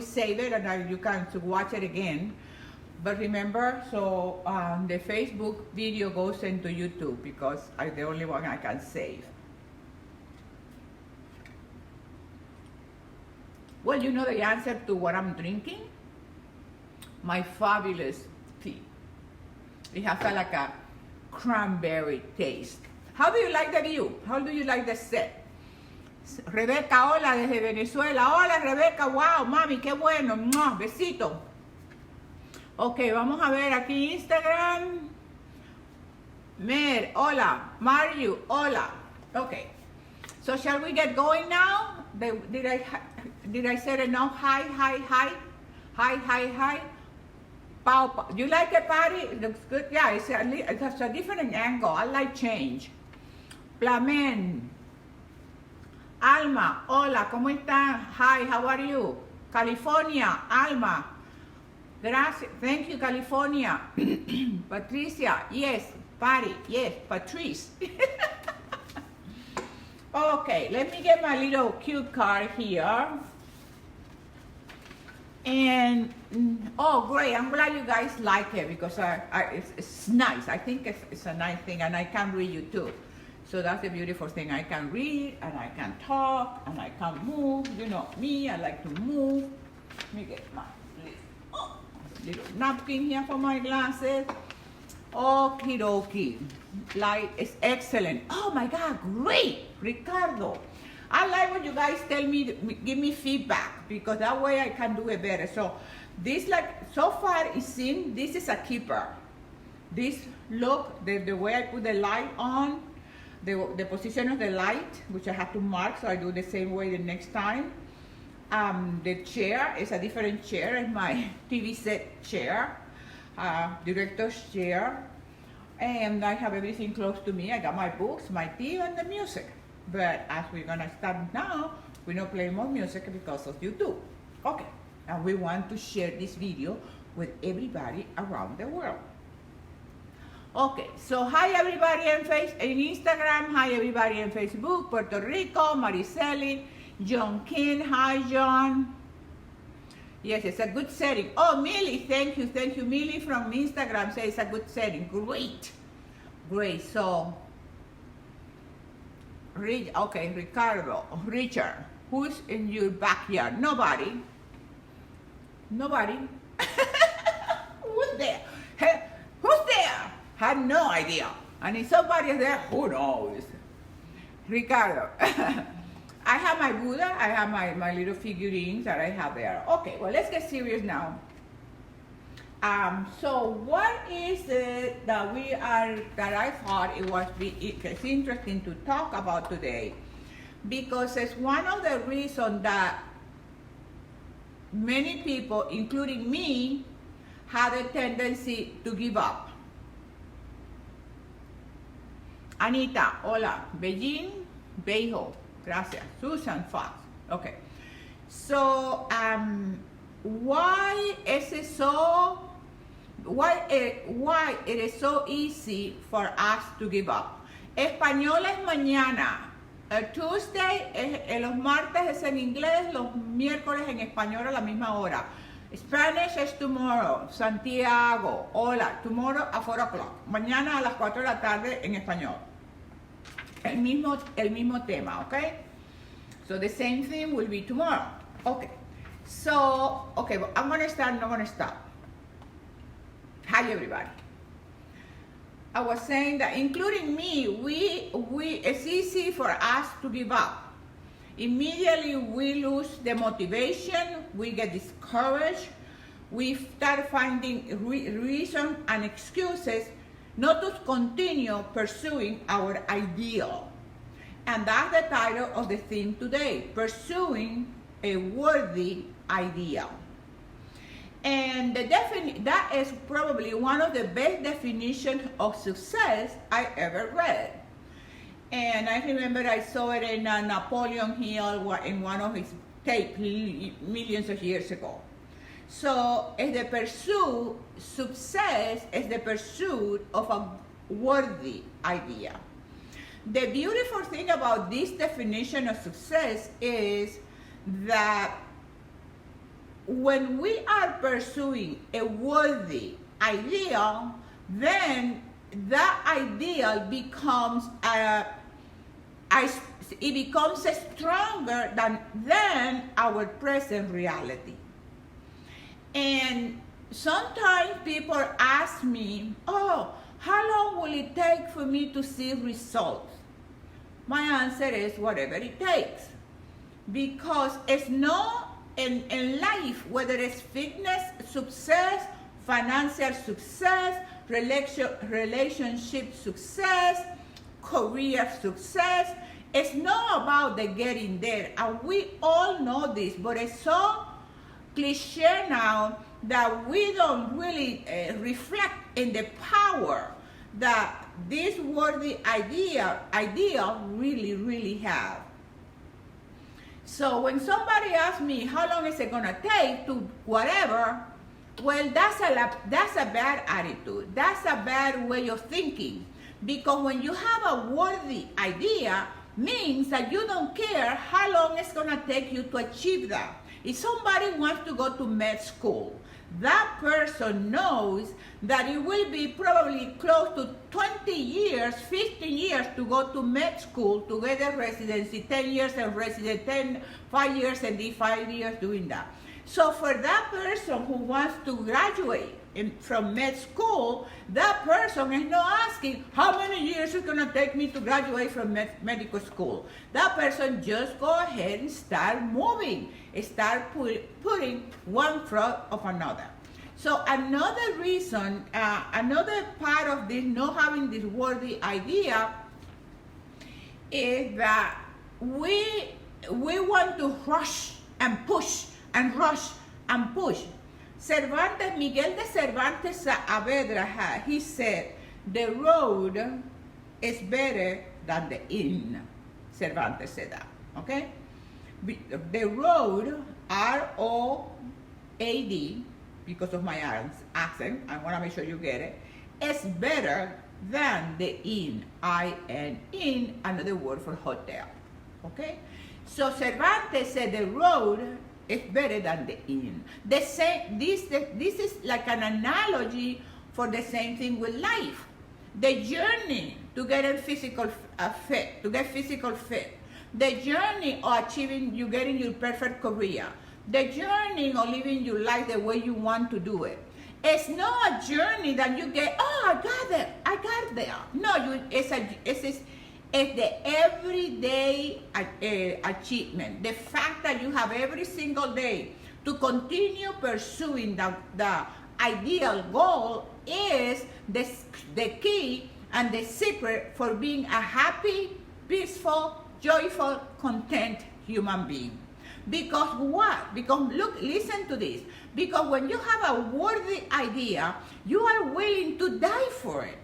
save it and you can watch it again. But remember, so the Facebook video goes into YouTube because I'm the only one I can save. Well, you know the answer to what I'm drinking? My fabulous tea. It has like a cranberry taste. How do you like the view? How do you like the set? Rebeca, hola desde Venezuela. Hola Rebeca, wow, mami, qué bueno. ¡Mua! Besito. Ok, vamos a ver aquí Instagram. Mer, hola. Mario, hola. Okay. So shall we get going now? Did I say enough? Hi. Pow, pow. You like it, Patty? It looks good. Yeah, it's a different angle. I like change. Plamen. Alma, hola, ¿cómo están? Hi, how are you? California, Alma. Gracias. Thank you, California. Patricia, yes. Patty, yes. Patrice. Okay, let me get my little cue card here. And, oh great, I'm glad you guys like it because it's nice. I think it's a nice thing and I can read you too. So that's the beautiful thing. I can read and I can talk and I can move. You know me, I like to move. Let me get my little napkin here for my glasses. Okie dokie. Light is excellent. Oh my God, great, Ricardo. I like when you guys tell me, give me feedback because that way I can do it better. So this, like, so far it seems this is a keeper. This look, the way I put the light on, the position of the light, which I have to mark, so I do the same way the next time. The chair is a different chair. It's my TV set chair, director's chair. And I have everything close to me. I got my books, my tea, and the music. But as we're gonna start now, we're not playing more music because of YouTube. Okay, and we want to share this video with everybody around the world. Okay, so hi everybody in Instagram, hi everybody in Facebook, Puerto Rico, Mariceli, John King, hi John. Yes, it's a good setting. Oh, Millie, thank you, Millie from Instagram says it's a good setting. Great, so, okay, Ricardo, Richard, who's in your backyard? Nobody. Who's there? Hey, who's there? Had no idea. And if somebody is there, who knows? Ricardo. I have my Buddha, I have my little figurines that I have there. Okay, well, let's get serious now. So what is it that I thought it's interesting to talk about today? Because it's one of the reasons that many people, including me, had a tendency to give up. Anita, hola. Beijing, Beijo. Gracias. Susan Fox. Okay. So, why it is so easy for us to give up? Español es mañana. Tuesday los martes es en inglés, los miércoles en español a la misma hora. Spanish es tomorrow. Santiago, hola. Tomorrow at 4 o'clock. Mañana a las 4 de la tarde en español. El mismo tema, okay? So the same thing will be tomorrow. Okay. So, okay, but I'm gonna start, not gonna stop. Hi everybody. I was saying that including me, it's easy for us to give up. Immediately we lose the motivation, we get discouraged, we start finding reasons and excuses not to continue pursuing our ideal. And that's the title of the theme today, Pursuing a Worthy Ideal. And that is probably one of the best definitions of success I ever read. And I remember I saw it in Napoleon Hill in one of his tapes millions of years ago. So, success is the pursuit of a worthy idea. The beautiful thing about this definition of success is that when we are pursuing a worthy ideal, then that ideal becomes stronger than our present reality. And sometimes people ask me, oh, how long will it take for me to see results? My answer is whatever it takes. Because it's not in life, whether it's fitness success, financial success, relationship success, career success, it's not about the getting there. And we all know this, but it's so cliche now that we don't really reflect in the power that this worthy ideal really have. So when somebody asks me how long is it gonna take to whatever, well, that's a bad attitude. That's a bad way of thinking. Because when you have a worthy idea, means that you don't care how long it's gonna take you to achieve that. If somebody wants to go to med school, that person knows that it will be probably close to 20 years, 15 years to go to med school to get a residency, 10 years and resident, 5 years and 5 years doing that. So for that person who wants to graduate from med school, that person is not asking how many years it's going to take me to graduate from medical school. That person just go ahead and start moving, start putting one foot of another. So another reason, another part of this not having this worthy idea is that we want to rush and push and rush and push. Cervantes, Miguel de Cervantes Saavedra, he said, the road is better than the inn. Cervantes said that, okay? The road, R-O-A-D, because of my accent, I want to make sure you get it, is better than the inn, I-N, inn, another word for hotel, okay? So Cervantes said the road is better than the inn. This is like an analogy for the same thing with life. The journey to get a physical fit, the journey of achieving, getting your perfect career, the journey of living your life the way you want to do it. It's not a journey that you get, oh, I got there. No, it's the everyday achievement. The fact that you have every single day to continue pursuing the ideal goal is the key and the secret for being a happy, peaceful, joyful, content human being. Because what? Because look, listen to this. Because when you have a worthy idea, you are willing to die for it.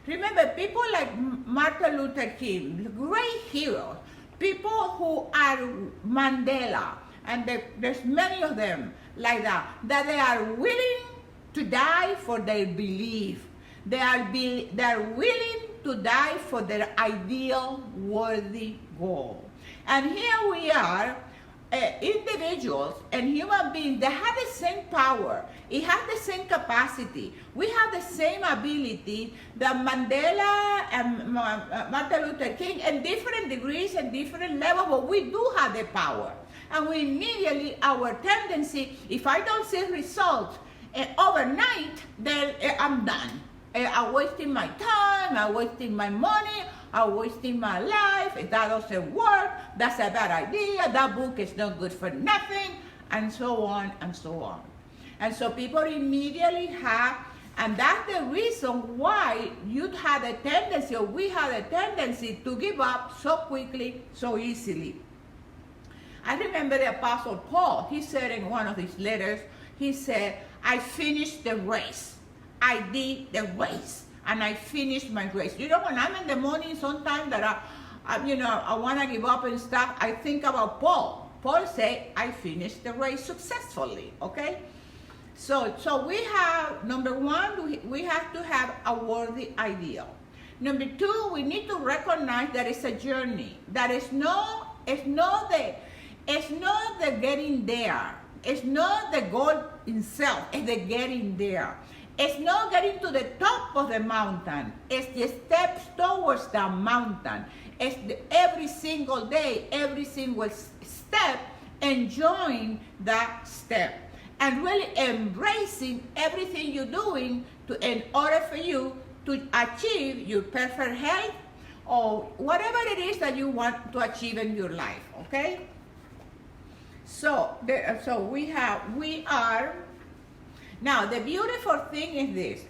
Remember, people like Martin Luther King, great heroes, people who are Mandela, and there's many of them like that they are willing to die for their belief. They are willing to die for their ideal, worthy goal. And here we are, individuals and human beings that have the same power, it has the same capacity, we have the same ability that Mandela and Martin Luther King, and different degrees and different levels, but we do have the power. And we immediately, our tendency, if I don't see results overnight, then I'm done. I'm wasting my time, I'm wasting my money, I'm wasting my life. If that doesn't work, that's a bad idea, that book is not good for nothing, and so on and so on. And so people immediately have, and that's the reason why you had a tendency, or we had a tendency to give up so quickly, so easily. I remember the Apostle Paul, he said in one of his letters, he said, I finished the race. I did the race. And I finished my race. You know, when I'm in the morning, sometimes that I want to give up and stuff, I think about Paul. Paul said, I finished the race successfully, okay? So we have, number one, we have to have a worthy ideal. Number two, we need to recognize that it's a journey. That it's not the getting there. It's not the goal itself, it's the getting there. It's not getting to the top of the mountain. It's the steps towards the mountain. It's every single day, every single step, enjoying that step. And really embracing everything you're doing in order for you to achieve your perfect health or whatever it is that you want to achieve in your life, okay? So we are, now the beautiful thing is this.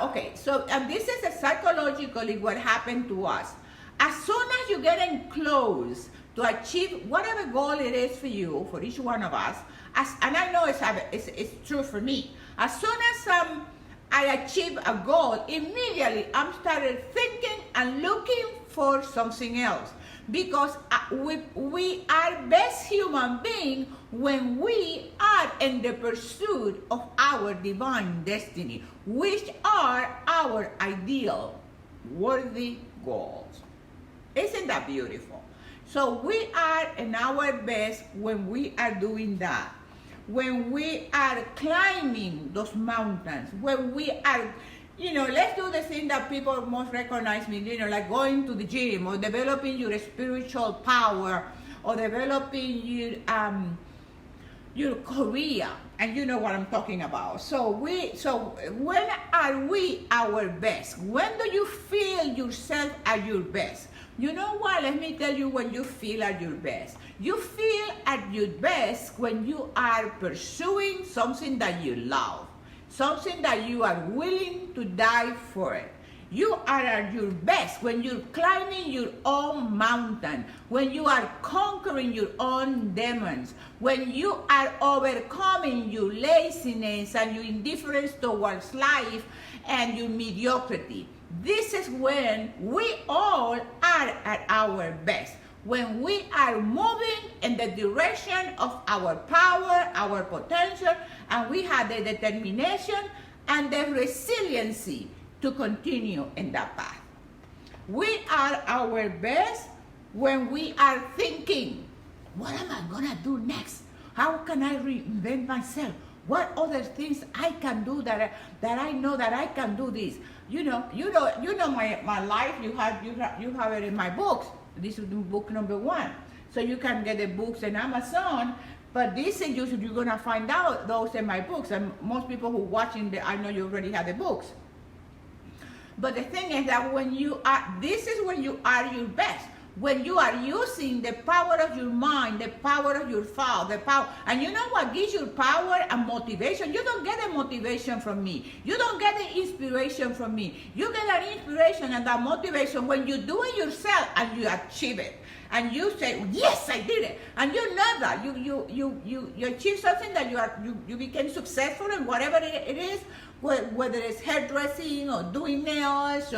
Okay, so and this is psychologically what happened to us. As soon as you get close to achieve whatever goal it is for you, for each one of us, and I know it's true for me, as soon as I achieve a goal, immediately I'm started thinking and looking for something else. Because we are best human being when we are in the pursuit of our divine destiny, which are our ideal, worthy goals. Isn't that beautiful? So we are in our best when we are doing that. When we are climbing those mountains, when we are, let's do the thing that people most recognize me, like going to the gym or developing your spiritual power or developing your career, and you know what I'm talking about. So when are we our best? When do you feel yourself at your best? You know what? Let me tell you when you feel at your best. You feel at your best when you are pursuing something that you love, something that you are willing to die for it. You are at your best when you're climbing your own mountain, when you are conquering your own demons, when you are overcoming your laziness and your indifference towards life and your mediocrity. This is when we all are at our best, when we are moving in the direction of our power, our potential, and we have the determination and the resiliency to continue in that path. We are our best when we are thinking, what am I gonna do next? How can I reinvent myself? What other things I can do that I know that I can do this? You know my life. You have it in my books. This is book number 1. So you can get the books on Amazon. But this is you're gonna find out those in my books. And most people who are watching, I know you already have the books. But the thing is that this is when you are your best. When you are using the power of your mind, the power of your thought, the power, and you know what gives you power and motivation? You don't get the motivation from me. You don't get the inspiration from me. You get that inspiration and that motivation when you do it yourself and you achieve it. And you say, yes, I did it. And you know that. You achieve something that you became successful in whatever it is, whether it's hairdressing or doing nails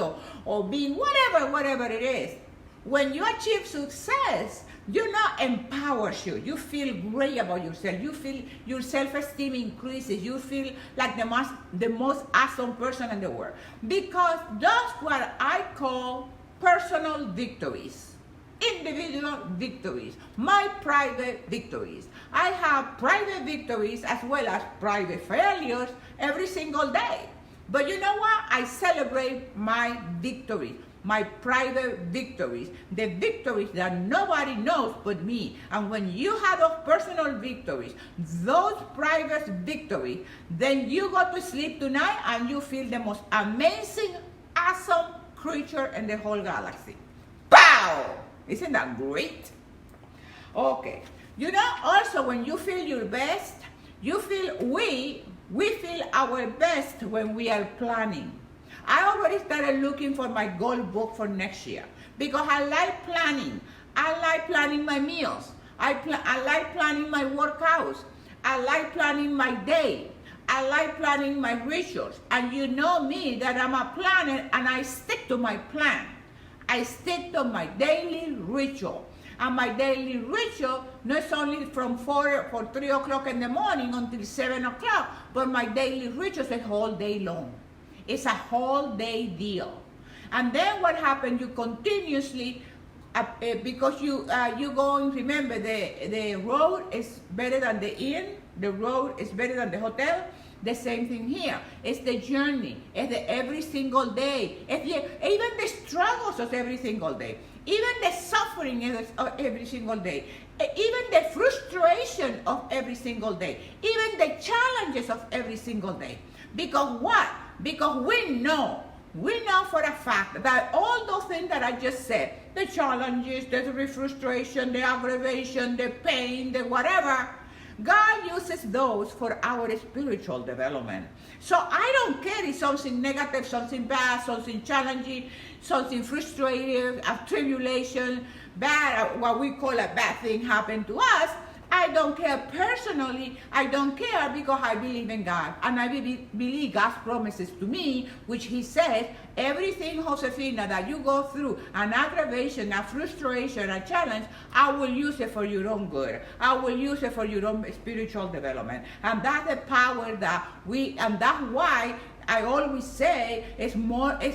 or being whatever it is. When you achieve success, empowers you. You feel great about yourself. You feel your self-esteem increases. You feel like the most awesome person in the world. Because that's what I call personal victories. Individual victories. My private victories. I have private victories as well as private failures every single day. But you know what? I celebrate my victories. My private victories, the victories that nobody knows but me. And when you have those personal victories, those private victories, then you go to sleep tonight and you feel the most amazing, awesome creature in the whole galaxy. Pow! Isn't that great? Okay. Also when you feel your best, we feel our best when we are planning. I already started looking for my goal book for next year because I like planning. I like planning my meals. I like planning my workouts. I like planning my day. I like planning my rituals. And you know me that I'm a planner and I stick to my plan. I stick to my daily ritual. And my daily ritual, not only from 3 o'clock in the morning until 7 o'clock, but my daily ritual is a whole day long. It's a whole day deal. And then what happens, you continuously, because you go and remember the road is better than the inn. the road is better than the hotel. The same thing here. It's the journey. It's the every single day. Even the struggles of every single day. Even the suffering of every single day. Even the frustration of every single day. Even the challenges of every single day. Because what? Because we know for a fact that all those things that I just said, the challenges, the frustration, the aggravation, the pain, the whatever, God uses those for our spiritual development. So I don't care if something negative, something bad, something challenging, something frustrating, a tribulation, bad, what we call a bad thing happened to us. I don't care personally. I don't care because I believe in God. And I believe God's promises to me, which he says, everything, Josefina, that you go through, an aggravation, a frustration, a challenge, I will use it for your own good. I will use it for your own spiritual development. And that's the power that and that's why I always say it's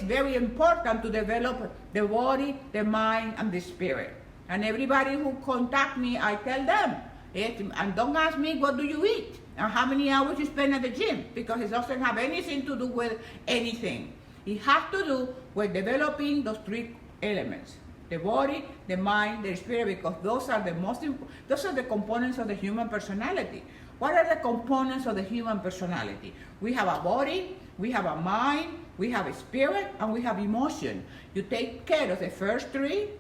very important to develop the body, the mind, and the spirit. And everybody who contact me, I tell them, and don't ask me what do you eat and how many hours you spend at the gym, because it doesn't have anything to do with anything. It has to do with developing those three elements: the body, the mind, the spirit, because those are the components of the human personality. What are the components of the human personality? We have a body, we have a mind, we have a spirit, and we have emotion. You take care of the first three.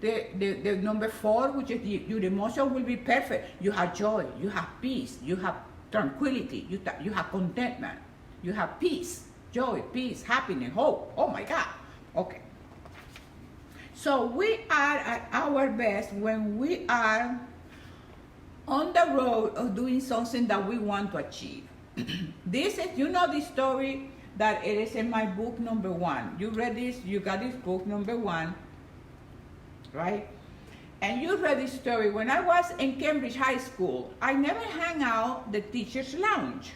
The number 4, which is your emotion, will be perfect. You have joy, you have peace, you have tranquility, you have contentment, you have peace, joy, peace, happiness, hope. Oh my God. Okay. So we are at our best when we are on the road of doing something that we want to achieve. This is, this story that it is in my book number 1. You read this, you got this book number 1. Right? And you read this story. When I was in Cambridge High School, I never hang out the teacher's lounge.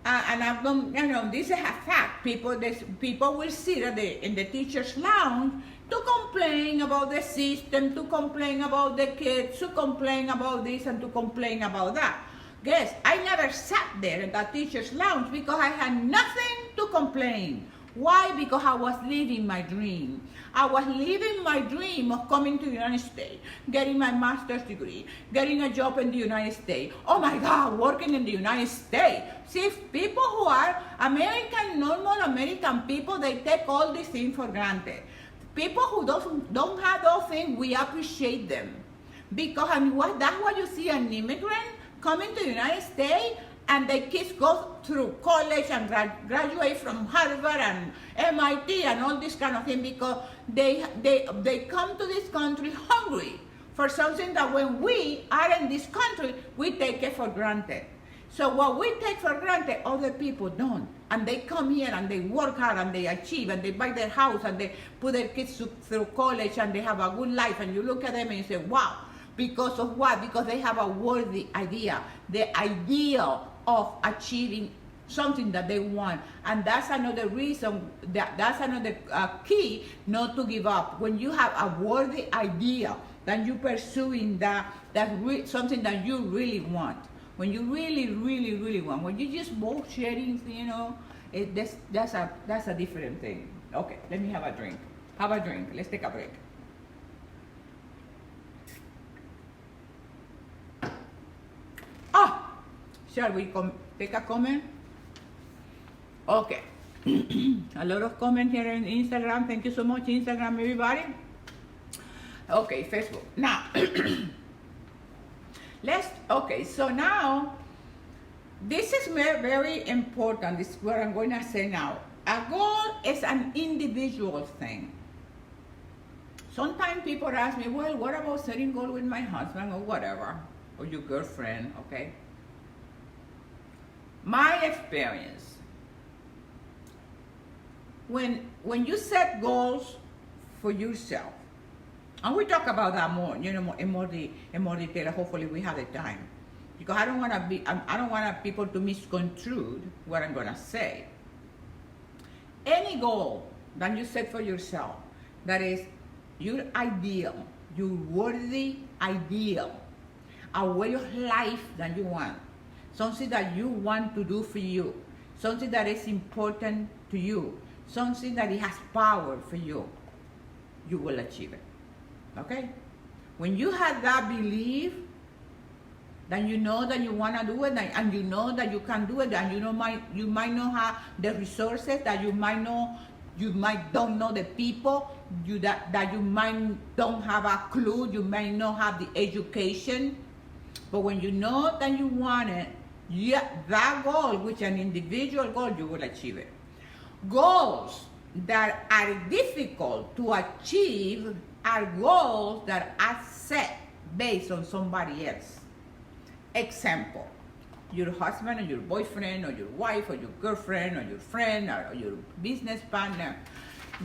And I've done, this is a fact. People will sit in the teacher's lounge to complain about the system, to complain about the kids, to complain about this and to complain about that. Guess, I never sat there in that teacher's lounge because I had nothing to complain. Why? Because I was living my dream. I was living my dream of coming to the United States, getting my master's degree, getting a job in the United States. Oh my God, working in the United States. See, people who are normal American people, they take all these things for granted. People who don't have those things, we appreciate them. Because that's why you see an immigrant coming to the United States, and the kids go through college and graduate from Harvard and MIT and all this kind of thing, because they come to this country hungry for something that when we are in this country, we take it for granted. So what we take for granted, other people don't. And they come here and they work hard and they achieve and they buy their house and they put their kids through college and they have a good life, and you look at them and you say, wow. Because of what? Because they have a worthy idea, the ideal of achieving something that they want. And that's another reason, that's another key not to give up. When you have a worthy idea, then you're pursuing something that you really want. When you really, really, really want. When you just both sharing, that's a different thing. Okay, let me have a drink. Have a drink. Let's take a break. Shall we take a comment? Okay. A lot of comment here on Instagram. Thank you so much, Instagram, everybody. Okay, Facebook. Now, so now, this is very important. This is what I'm going to say now. A goal is an individual thing. Sometimes people ask me, well, what about setting goal with my husband or whatever, or your girlfriend, okay? My experience, when you set goals for yourself, and we talk about that more, in more detail. Hopefully, we have the time, because I don't want people to misconstrue what I'm gonna say. Any goal that you set for yourself, that is your ideal, your worthy ideal, a way of life that you want. something that you want to do for you, something that is important to you, something that it has power for you, you will achieve it. Okay? When you have that belief, then you know that you want to do it, and you know that you can do it, and you might know how the resources, that you might don't know the people, that you might don't have a clue, you might not have the education, but when you know that you want it, that goal, which is an individual goal, you will achieve it. Goals that are difficult to achieve are goals that are set based on somebody else. Example, your husband or your boyfriend or your wife or your girlfriend or your friend or your business partner.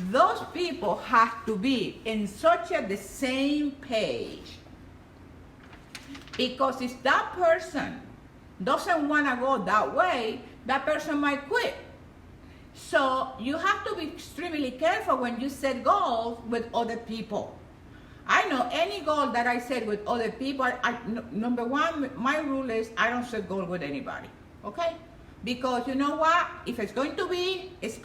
Those people have to be in the same page. Because if that person doesn't want to go that way, that person might quit. So you have to be extremely careful when you set goals with other people. I know any goal that I set with other people, number one, my rule is I don't set goals with anybody, okay? Because you know what? If it's going to be, it's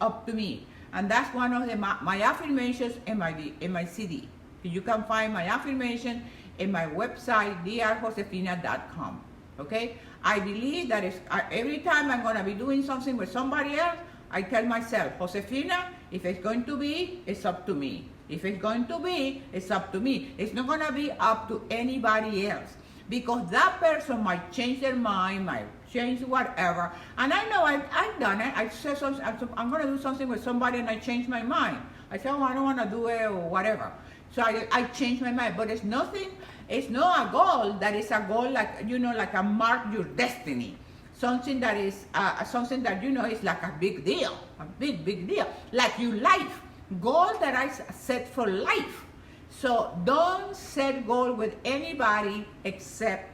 up to me. And that's one of my affirmations in my CD. You can find my affirmation in my website, drjosefina.com, okay? I believe that every time I'm going to be doing something with somebody else, I tell myself, Josefina, if it's going to be, it's up to me. If it's going to be, it's up to me. It's not going to be up to anybody else. Because that person might change their mind, might change whatever. And I know I've done it. I said something, I'm going to do something with somebody and I change my mind. I say, oh, I don't want to do it or whatever. So I change my mind. But it's not a goal that is a goal like, like a mark your destiny. Something that is, something that, is like a big deal. A big deal. Like your life. Goals that I set for life. So don't set goal with anybody except,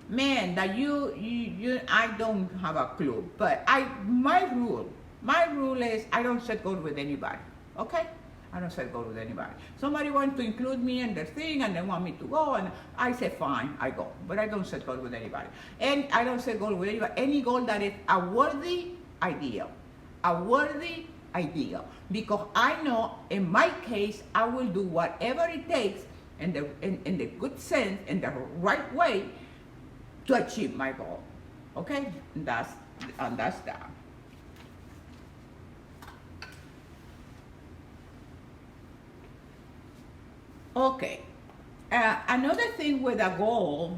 man, that I don't have a clue. But my rule is I don't set goal with anybody. Okay? I don't set goal with anybody. Somebody wants to include me in their thing and they want me to go, and I say fine, I go. But I don't set goal with anybody. And I don't set goal with anybody. Any goal that is a worthy idea. A worthy idea. Because I know in my case I will do whatever it takes in the good sense, in the right way to achieve my goal. Okay? And that's that. Okay. Another thing with a goal,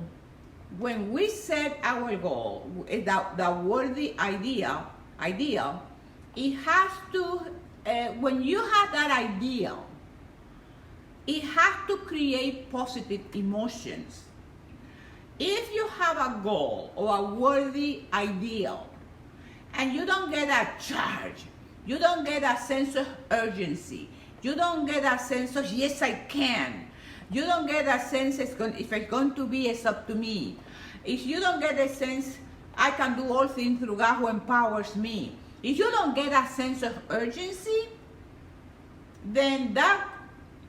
when we set our goal, the worthy idea, it has to, when you have that idea, it has to create positive emotions. If you have a goal or a worthy ideal and you don't get a charge, you don't get a sense of urgency, you don't get a sense of yes I can, you don't get a sense if it's going to be, it's up to me, if you don't get a sense I can do all things through God who empowers me, if you don't get a sense of urgency, then that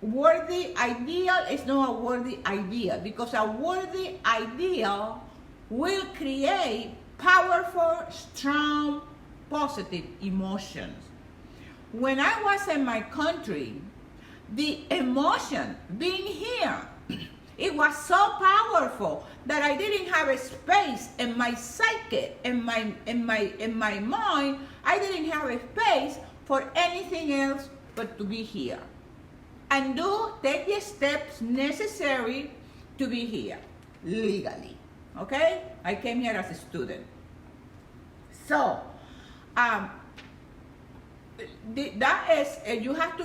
worthy ideal is not a worthy idea, because a worthy ideal will create powerful, strong, positive emotions. When I was in my country, the emotion being here, it was so powerful that I didn't have a space in my psyche, in my mind. I didn't have a space for anything else but to be here and take the steps necessary to be here legally. Okay? I came here as a student. So, that is, you have to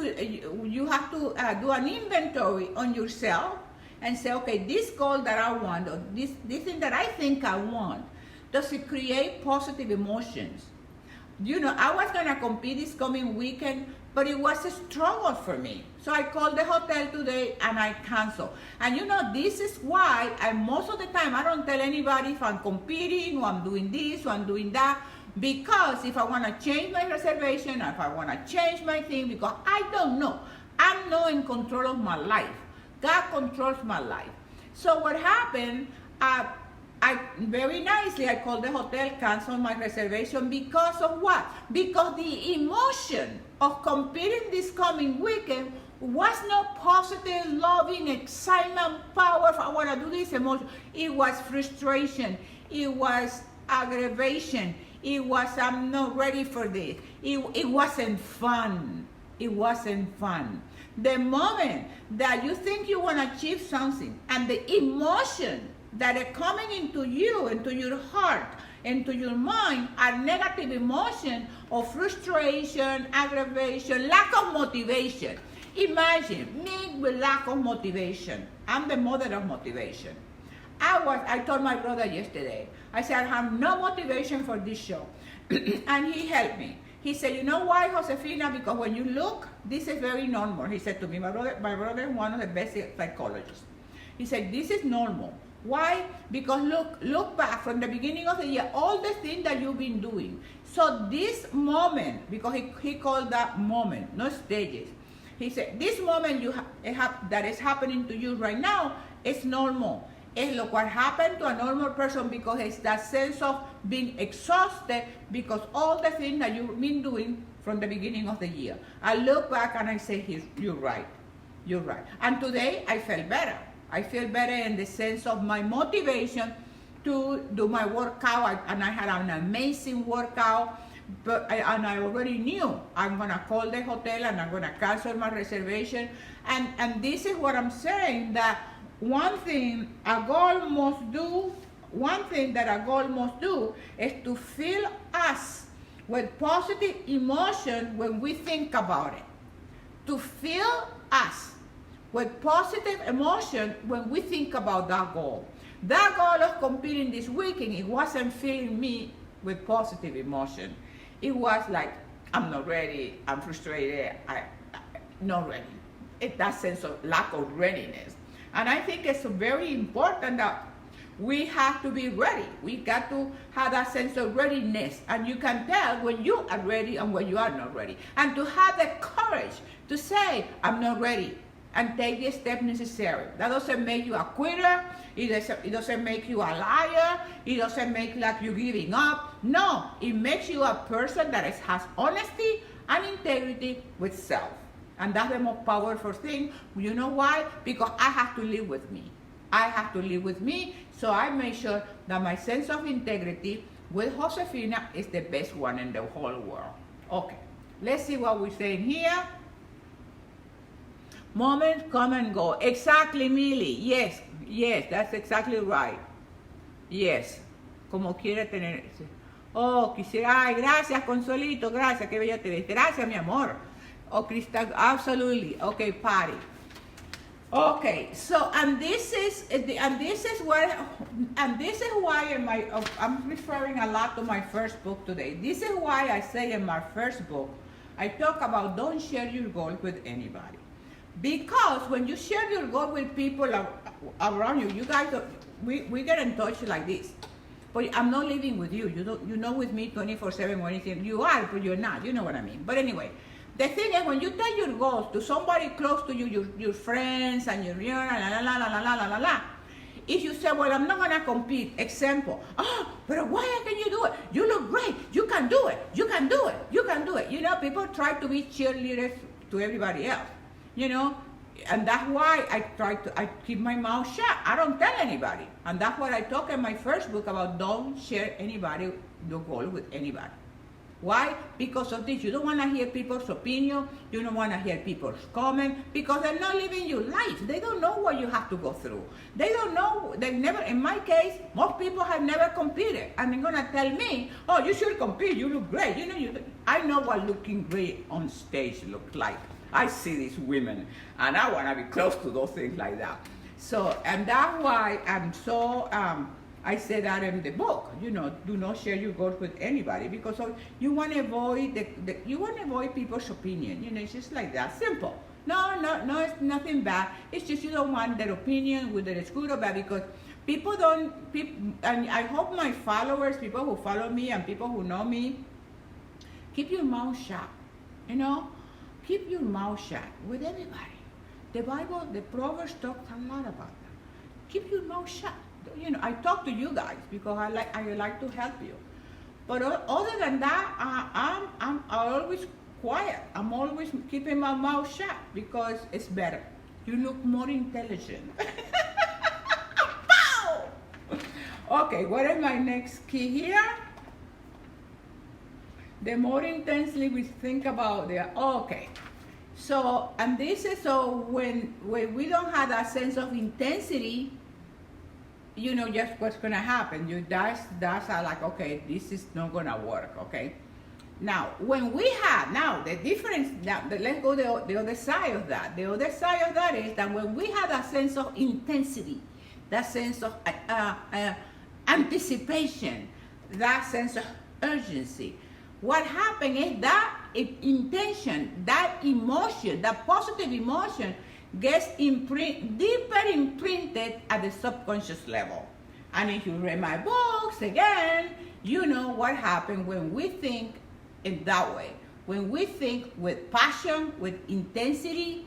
do an inventory on yourself and say, okay, this goal that I want, or this thing that I think I want, does it create positive emotions? I was going to compete this coming weekend, but it was a struggle for me. So I called the hotel today and I canceled. And this is why most of the time I don't tell anybody if I'm competing or I'm doing this or I'm doing that. Because if I want to change my reservation, if I want to change my thing, because I don't know. I'm not in control of my life. God controls my life. So what happened, I very nicely, I called the hotel, canceled my reservation because of what? Because the emotion of competing this coming weekend was not positive, loving, excitement, power. I want to do this emotion. It was frustration. It was aggravation. It was, I'm not ready for this. It wasn't fun. It wasn't fun. The moment that you think you want to achieve something and the emotion that are coming into you, into your heart, into your mind are negative emotion of frustration, aggravation, lack of motivation. Imagine me with lack of motivation. I'm the mother of motivation. I told my brother yesterday, I said, I have no motivation for this show. And he helped me. He said, you know why, Josefina? Because when you look, this is very normal. He said to me, my brother is one of the best psychologists. He said, this is normal. Why? Because look back from the beginning of the year, all the things that you've been doing. So this moment, because he called that moment, not stages. He said, this moment that is happening to you right now is normal. Es lo cual happened to a normal person because it's that sense of being exhausted because all the things that you've been doing from the beginning of the year. I look back and I say, you're right. You're right. And today I felt better. I feel better in the sense of my motivation to do my workout, and I had an amazing workout, and I already knew I'm gonna call the hotel and I'm gonna cancel my reservation, and this is what I'm saying, that one thing that a goal must do is to fill us with positive emotion when we think about it. To fill us with positive emotion when we think about that goal. That goal of competing this weekend, it wasn't filling me with positive emotion. It was like, I'm not ready, I'm frustrated, I'm not ready. It's that sense of lack of readiness. And I think it's very important that we have to be ready. We got to have that sense of readiness. And you can tell when you are ready and when you are not ready. And to have the courage to say, I'm not ready, and take the step necessary. That doesn't make you a quitter. It doesn't make you a liar. It doesn't make like you giving up. No, it makes you a person that has honesty and integrity with self. And that's the most powerful thing. You know why? Because I have to live with me. I have to live with me, so I make sure that my sense of integrity with Josefina is the best one in the whole world. Okay, let's see what we're saying here. Moments come and go. Exactly, Millie. Yes, that's exactly right. Yes, como quiere tener. Oh, quisiera. Ay, gracias, Consuelito. Gracias, qué bella te ves. Gracias, mi amor. Oh, Cristal, absolutely. Okay, Patty. Okay, so and this is why I'm referring a lot to my first book today. This is why I say in my first book, I talk about don't share your goal with anybody. Because when you share your goal with people around you, you guys, we get in touch like this. But I'm not living with you. You're not with me 24/7 or anything. You are, but you're not. You know what I mean. But anyway, the thing is, when you tell your goals to somebody close to you, your friends and your la, if you say, well, I'm not gonna compete, example, but why can you do it? You look great. You can do it. You can do it. You can do it. You know, people try to be cheerleaders to everybody else. You know, and that's why I keep my mouth shut. I don't tell anybody. And that's what I talk in my first book about, don't share your goal with anybody. Why? Because of this. You don't want to hear people's opinion. You don't want to hear people's comment, because they're not living your life. They don't know what you have to go through. They don't know. They never, in my case, most people have never competed. And they're going to tell me, oh, you should compete. You look great. You know, I know what looking great on stage looks like. I see these women, and I want to be close to those things like that. So, and that's why I'm so, I said that in the book, you know, do not share your goals with anybody, because you want to avoid people's opinion. You know, it's just like that, simple. No, it's nothing bad. It's just you don't want their opinion, whether it's good or bad, because and I hope my followers, people who follow me and people who know me, keep your mouth shut, you know? Keep your mouth shut with everybody. The Bible, the Proverbs talk a lot about that. Keep your mouth shut. I talk to you guys because I like to help you. But other than that, I'm always quiet. I'm always keeping my mouth shut because it's better. You look more intelligent. Pow! Okay, what is my next key here? The more intensely we think about okay. So, and this is so when we don't have that sense of intensity, just what's gonna happen. That's like, okay, this is not gonna work, okay? Now, when we have, now the difference, let's go the other side of that. The other side of that is that when we have that sense of intensity, that sense of anticipation, that sense of urgency, what happens is that intention, that emotion, that positive emotion gets deeper imprinted at the subconscious level. And if you read my books again, you know what happens when we think in that way. When we think with passion, with intensity,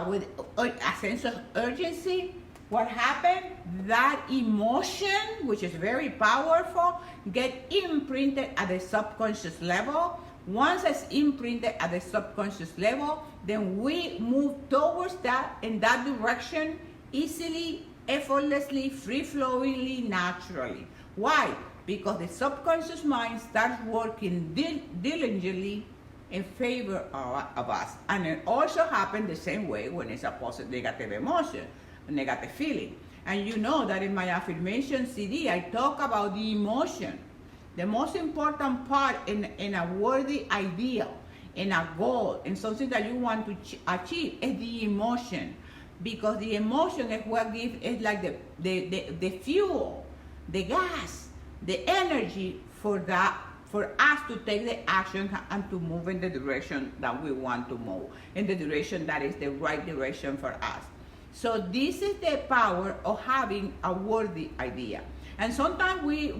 with a sense of urgency, what happened? That emotion, which is very powerful, get imprinted at the subconscious level. Once it's imprinted at the subconscious level, then we move towards that in that direction easily, effortlessly, free-flowingly, naturally. Why? Because the subconscious mind starts working diligently in favor of us. And it also happens the same way when it's a positive negative emotion, a negative feeling. And you know that in my affirmation CD, I talk about the emotion. The most important part in a worthy ideal, in a goal, in something that you want to achieve is the emotion. Because the emotion is what gives, it's like the fuel, the gas, the energy for us to take the action and to move in the direction that we want to move, in the direction that is the right direction for us. So this is the power of having a worthy idea. And sometimes we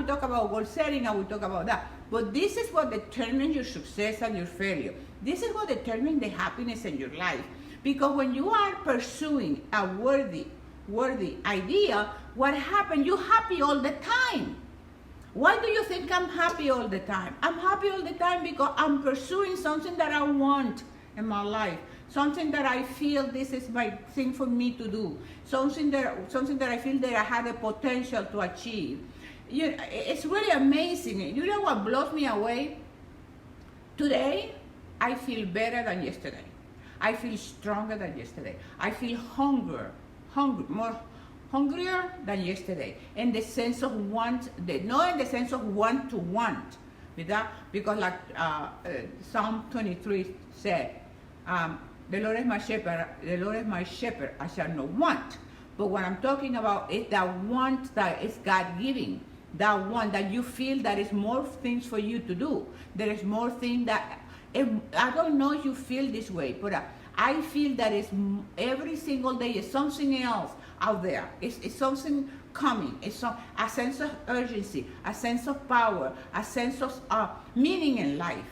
talk about goal setting and we talk about that. But this is what determines your success and your failure. This is what determines the happiness in your life. Because when you are pursuing a worthy idea, what happens? You're happy all the time. Why do you think I'm happy all the time? I'm happy all the time because I'm pursuing something that I want in my life. Something that I feel this is my thing for me to do. Something that I feel that I have the potential to achieve. It's really amazing. You know what blows me away? Today, I feel better than yesterday. I feel stronger than yesterday. I feel more hungrier than yesterday. In the sense of want, not in the sense of want to want. Because like Psalm 23 said, the Lord is my shepherd, I shall not want. But what I'm talking about is that want that is God-giving. That want that you feel that is more things for you to do. There is more things that, I don't know if you feel this way, but I feel that it's every single day is something else out there. It's something coming. It's a sense of urgency, a sense of power, a sense of meaning in life.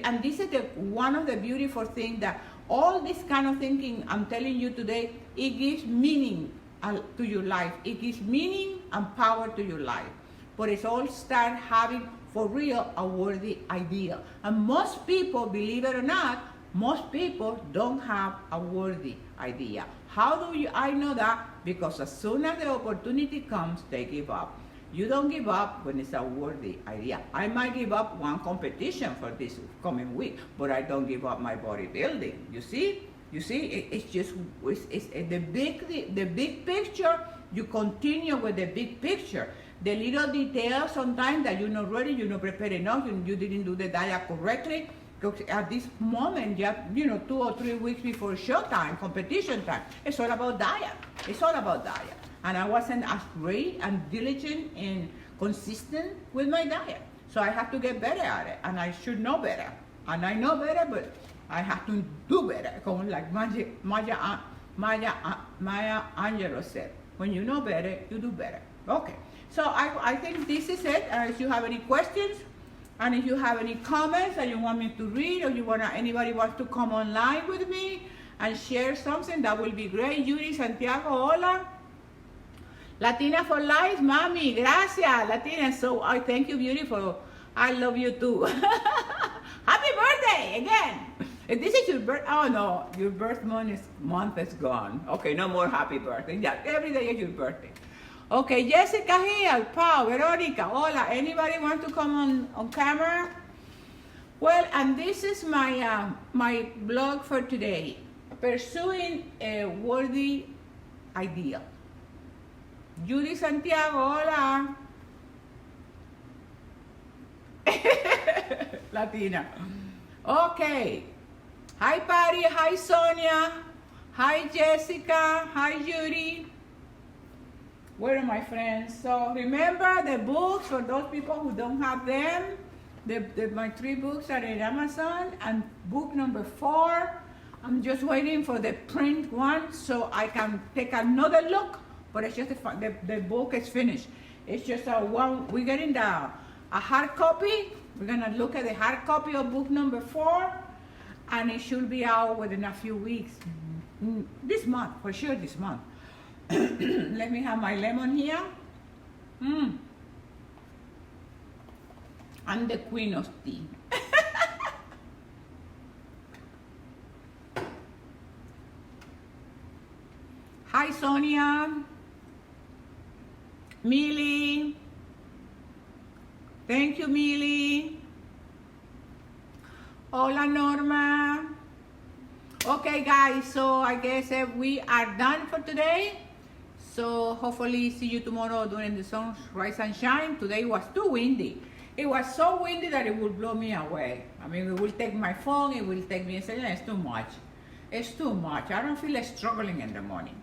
And this is one of the beautiful things that all this kind of thinking I'm telling you today, it gives meaning to your life. It gives meaning and power to your life. But it's all start having, for real, a worthy idea. And most people, believe it or not, most people don't have a worthy idea. How do I know that? Because as soon as the opportunity comes, they give up. You don't give up when it's a worthy idea. I might give up one competition for this coming week, but I don't give up my bodybuilding. You see, it's just the big picture. You continue with the big picture. The little details sometimes that you're not ready, you're not prepared enough, you didn't do the diet correctly. Because at this moment, 2 or 3 weeks before showtime, competition time, it's all about diet. It's all about diet. And I wasn't as great and diligent and consistent with my diet. So I have to get better at it, and I should know better. And I know better, but I have to do better. Like Maya Angelou said, when you know better, you do better. Okay, so I think this is it. If you have any questions, and if you have any comments that you want me to read, or anybody wants to come online with me and share something, that will be great. Yuri Santiago, hola. Latina for life, mami. Gracias, Latina. So I thank you, beautiful. I love you too. Happy birthday again. If this is your birth, oh no, your birth month is gone. Okay, no more happy birthday. Yeah, every day is your birthday. Okay, Jessica here, Pau, Veronica, hola. Anybody want to come on camera? Well, and this is my my blog for today. Pursuing a worthy ideal. Judy Santiago, hola. Latina. Okay. Hi, Patty. Hi, Sonia. Hi, Jessica. Hi, Judy. Where are my friends? So remember the books for those people who don't have them. My 3 books are at Amazon, and book number 4. I'm just waiting for the print one so I can take another look. But it's just the book is finished. It's just we're getting a hard copy. We're gonna look at the hard copy of book number 4, and it should be out within a few weeks. This month, for sure this month. Let me have my lemon here. I'm the queen of tea. Hi, Sonia. Millie. Thank you, Millie. Hola, Norma. Okay, guys, so I guess we are done for today. So hopefully see you tomorrow during the sunrise and shine. Today was too windy. It was so windy that it would blow me away. I mean, it will take my phone, it will take me, it's too much. It's too much. I don't feel like struggling in the morning.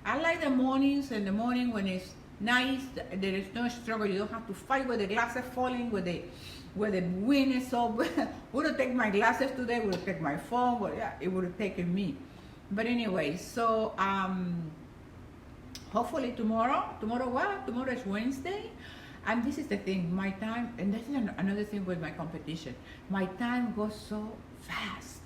I like the mornings, in the morning when it's nice, there is no struggle. You don't have to fight with the glasses falling, with the wind is so would have taken my glasses today, would have taken my phone, but yeah, it would have taken me. But anyway, so hopefully tomorrow is Wednesday, and this is the thing, my time, and this is another thing with my competition, my time goes so fast.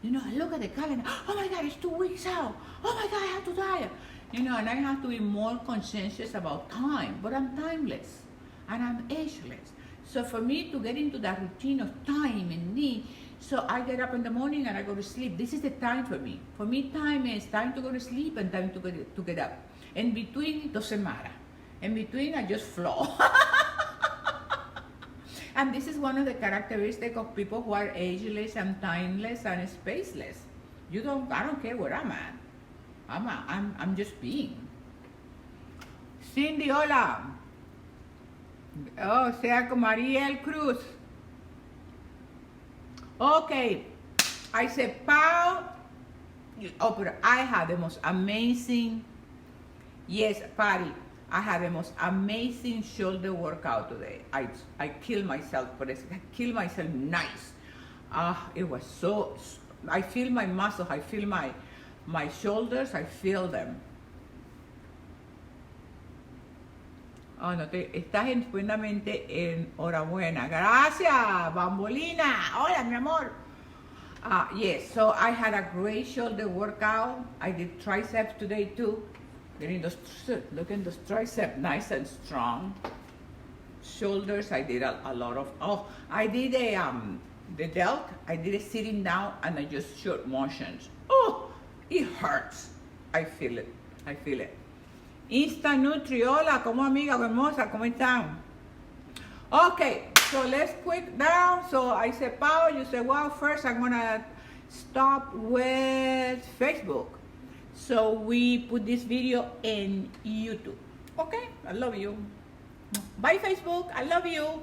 You know, I look at the calendar, oh my God, it's 2 weeks out, oh my God, I have to die. You know, and I have to be more conscientious about time, but I'm timeless, and I'm ageless. So for me to get into that routine of time and need, so I get up in the morning and I go to sleep. This is the time for me. For me, time is time to go to sleep and time to get up. In between, it doesn't matter. In between, I just flow. And this is one of the characteristics of people who are ageless and timeless and spaceless. I don't care where I'm at. I'm just being. Cindy, hola. Oh, sea con Mariel Cruz. Okay. I said, Pau. Oh, but I had the most amazing, yes, Patty. I had the most amazing shoulder workout today. I killed myself, but I killed myself nice. It was so, I feel my muscles, I feel my shoulders, I feel them. Oh, no, estás estupendamente enhorabuena. Gracias, Bambolina. Hola, mi amor. Yes, so I had a great shoulder workout. I did triceps today too. Look at those triceps, nice and strong. Shoulders, I did a lot of, I did the delt. I did it sitting down and I just short motions. Oh, it hurts. I feel it. Insta Nutri, hola, como amiga, hermosa, ¿cómo están? Okay, so let's quick down. So I said, Pau, you said, well, first I'm gonna stop with Facebook. So we put this video in YouTube. Okay, I love you. Bye, Facebook, I love you.